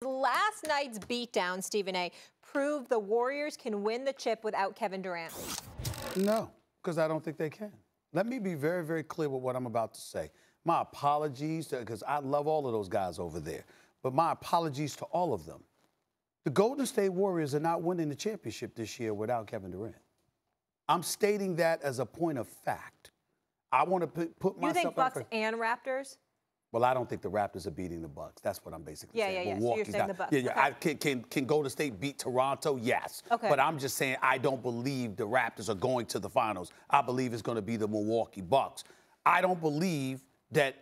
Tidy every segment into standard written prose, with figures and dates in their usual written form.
Last night's beatdown, Stephen A., proved the Warriors can win the chip without Kevin Durant. No, because I don't think they can. Let me be very, very clear with what I'm about to say. My apologies, because I love all of those guys over there, but my apologies to all of them. The Golden State Warriors are not winning the championship this year without Kevin Durant. I'm stating that as a point of fact. I want to put myself... You think Bucks and Raptors? Well, I don't think the Raptors are beating the Bucks. That's what I'm basically saying. Yeah. So you're saying the Bucks. Yeah. Okay. Can Golden State beat Toronto? Yes. Okay. But I'm just saying I don't believe the Raptors are going to the finals. I believe it's going to be the Milwaukee Bucks. I don't believe that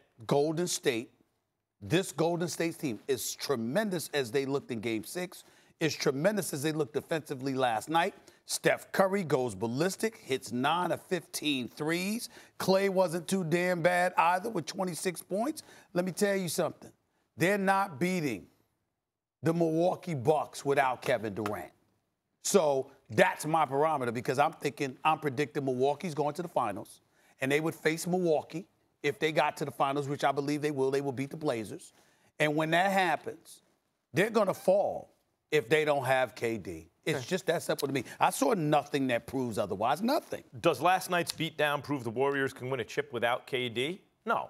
this Golden State team, is tremendous as they looked in Game 6, is tremendous as they looked defensively last night. Steph Curry goes ballistic, hits 9 of 15 threes. Clay wasn't too damn bad either with 26 points. Let me tell you something. They're not beating the Milwaukee Bucks without Kevin Durant. So that's my barometer because I'm predicting Milwaukee's going to the finals, and they would face Milwaukee if they got to the finals, which I believe they will. They will beat the Blazers. And when that happens, they're going to fall if they don't have KD. It's just that simple to me. I saw nothing that proves otherwise. Nothing. Does last night's beatdown prove the Warriors can win a chip without KD? No.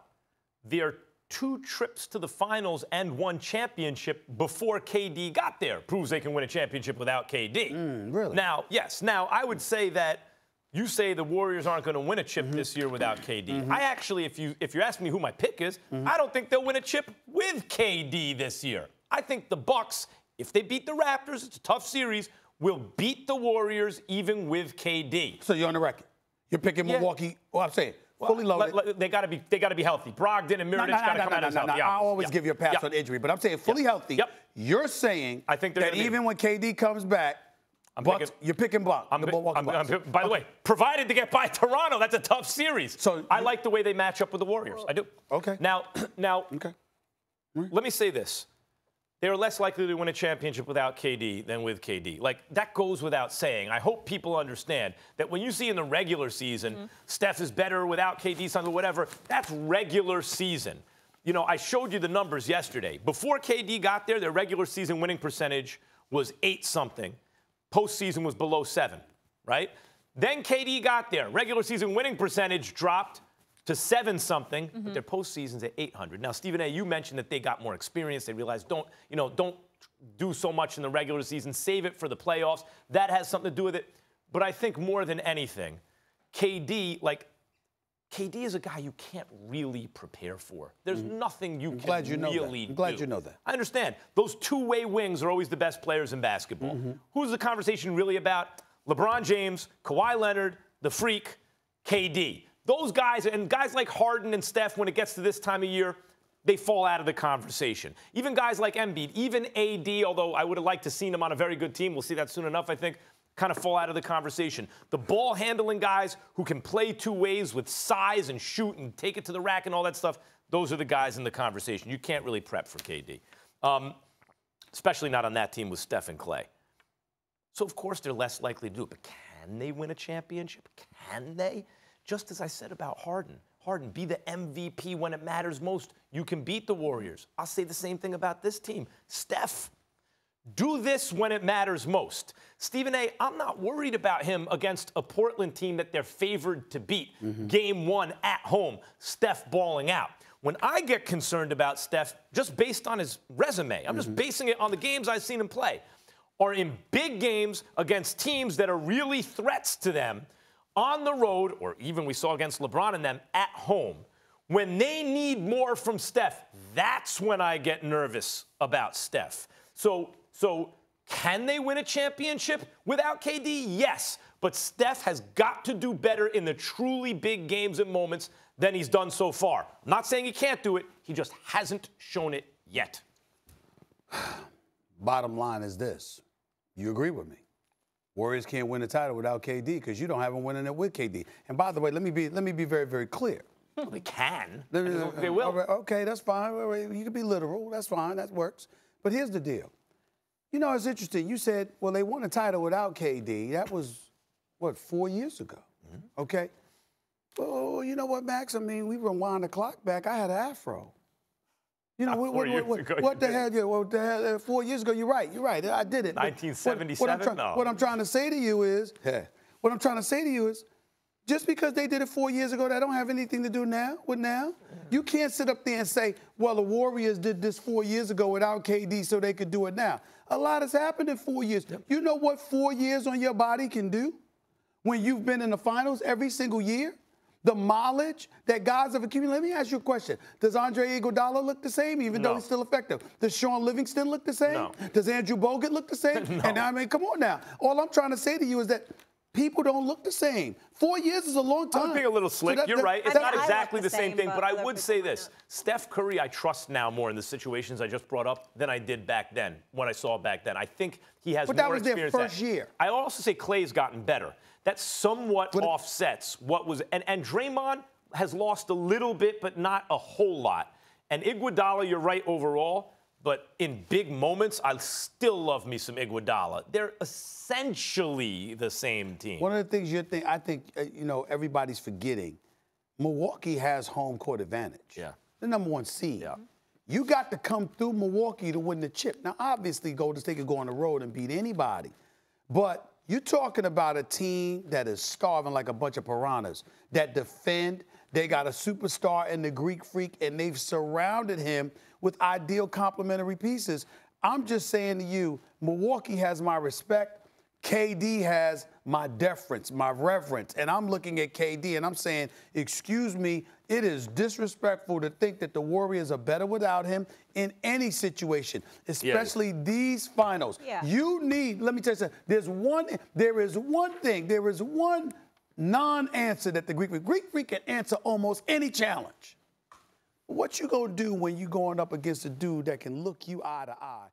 There are 2 trips to the finals and 1 championship before KD got there. Proves they can win a championship without KD. Really? Now, yes. Now, I would say that you say the Warriors aren't going to win a chip this year without KD. I actually, if you're asking me who my pick is, I don't think they'll win a chip with KD this year. I think the Bucks, if they beat the Raptors, it's a tough series, will beat the Warriors even with KD. So you're on the record. You're picking Milwaukee. Well, I'm saying fully loaded. They got to be healthy. Brogdon and Mirotic got to come out as healthy. I always give you a pass on injury, but I'm saying fully healthy. You're saying I think that even when KD comes back, you're picking Bucks. The Milwaukee Bucks. By the way, provided to get by Toronto, that's a tough series. So I like the way they match up with the Warriors. I do. Okay. Now, let me say this. They're less likely to win a championship without KD than with KD. Like, that goes without saying. I hope people understand that when you see in the regular season, Steph is better without KD, something, whatever, that's regular season. You know, I showed you the numbers yesterday. Before KD got there, their regular season winning percentage was 8-something. Postseason was below 7, right? Then KD got there. Regular season winning percentage dropped to 7-something, but their postseason's at 800. Now, Stephen A., you mentioned that they got more experience. They realized don't do so much in the regular season. Save it for the playoffs. That has something to do with it. But I think more than anything, KD is a guy you can't really prepare for. There's nothing you can really do. I'm glad you know that. I understand. Those two-way wings are always the best players in basketball. Who's the conversation really about? LeBron James, Kawhi Leonard, the Freak, KD. Those guys, and guys like Harden and Steph, when it gets to this time of year, they fall out of the conversation. Even guys like Embiid, even AD, although I would have liked to seen him on a very good team, we'll see that soon enough, I think, kind of fall out of the conversation. The ball-handling guys who can play 2 ways with size and shoot and take it to the rack and all that stuff, those are the guys in the conversation. You can't really prep for KD, especially not on that team with Steph and Clay. So, of course, they're less likely to do it. But can they win a championship? Can they? Just as I said about Harden. Harden, be the MVP when it matters most. You can beat the Warriors. I'll say the same thing about this team. Steph, do this when it matters most. Stephen A., I'm not worried about him against a Portland team that they're favored to beat. Game 1 at home, Steph balling out. When I get concerned about Steph, just based on his resume, I'm just basing it on the games I've seen him play, are in big games against teams that are really threats to them on the road, or even we saw against LeBron and them at home. When they need more from Steph, that's when I get nervous about Steph. So can they win a championship without KD? Yes. But Steph has got to do better in the truly big games and moments than he's done so far. I'm not saying he can't do it. He just hasn't shown it yet. Bottom line is this. You agree with me. Warriors can't win the title without KD because you don't have them winning it with KD. And by the way, let me be very, very clear. Well, they can. They will. Okay, that's fine. You can be literal. That's fine. That works. But here's the deal. You know, it's interesting. You said, well, they won a title without KD. That was, what, 4 years ago? Okay. Well, you know what, Max? I mean, we rewind the clock back. I had an afro. You know, what the hell? Yeah, what the hell? 4 years ago, you're right. You're right. I did it. 1977. What I'm trying to say to you is, just because they did it 4 years ago, that don't have anything to do with now. You can't sit up there and say, well, the Warriors did this 4 years ago without KD, so they could do it now. A lot has happened in 4 years. Yep. You know what 4 years on your body can do when you've been in the finals every single year? The mileage that guys have accumulated. Let me ask you a question. Does Andre Iguodala look the same, even though he's still effective? Does Sean Livingston look the same? No. Does Andrew Bogut look the same? No. And I mean, come on now. All I'm trying to say to you is that people don't look the same. 4 years is a long time. I'm being a little slick. You're right. It's not exactly the same thing, but I would say this. Steph Curry, I trust now more in the situations I just brought up than I did back then, when I saw back then. I think he has more experience. But that was their first year. I also say Clay's gotten better. That somewhat offsets what was, and Draymond has lost a little bit, but not a whole lot. And Iguodala, you're right overall, but in big moments, I still love me some Iguodala. They're essentially the same team. One of the things I think everybody's forgetting, Milwaukee has home court advantage. Yeah. The number one seed. Yeah. You got to come through Milwaukee to win the chip. Now, obviously, Golden State could go on the road and beat anybody, but you're talking about a team that is starving like a bunch of piranhas, that defend. They got a superstar in the Greek Freak, and they've surrounded him with ideal complementary pieces. I'm just saying to you, Milwaukee has my respect. KD has my deference, my reverence. And I'm looking at KD, and I'm saying, excuse me, it is disrespectful to think that the Warriors are better without him in any situation, especially these finals. Yeah. You need, let me tell you something, there is one non-answer that the Greek Freak can answer almost any challenge. What you gonna do when you going up against a dude that can look you eye to eye